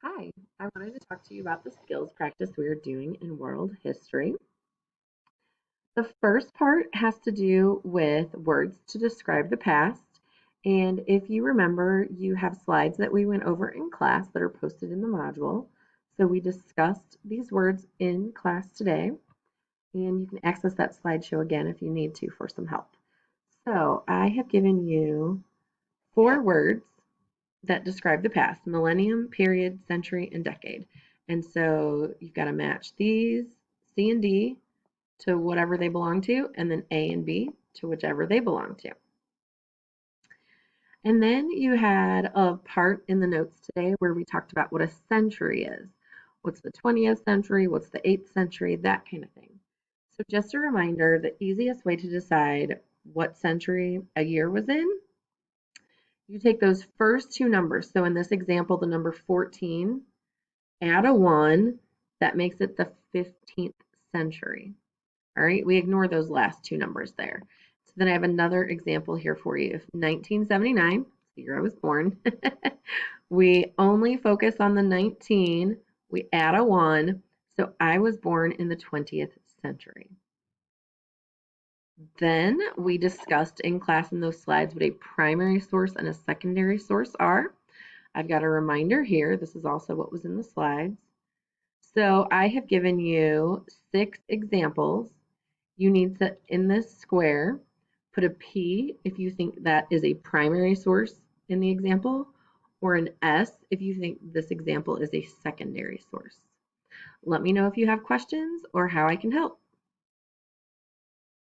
Hi, I wanted to talk to you about the skills practice we are doing in world history. The first part has to do with words to describe the past. And if you remember, you have slides that we went over in class that are posted in the module. So we discussed these words in class today, and you can access that slideshow again if you need to for some help. So I have given you 4 words that describe the past: millennium, period, century, and decade. And so you've got to match these C and D to whatever they belong to, and then A and B to whichever they belong to. And then you had a part in the notes today where we talked about what a century is. What's the 20th century? What's the 8th century? That kind of thing. So just a reminder, the easiest way to decide what century a year was in, you take those first 2 numbers. So in this example, the number 14, add a 1, that makes it the 15th century. All right, we ignore those last 2 numbers there. So then I have another example here for you. If 1979, the year I was born, we only focus on the 19, we add a 1, so I was born in the 20th century. Then we discussed in class in those slides what a primary source and a secondary source are. I've got a reminder here. This is also what was in the slides. So I have given you 6 examples. You need to, in this square, put a P if you think that is a primary source in the example, or an S if you think this example is a secondary source. Let me know if you have questions or how I can help.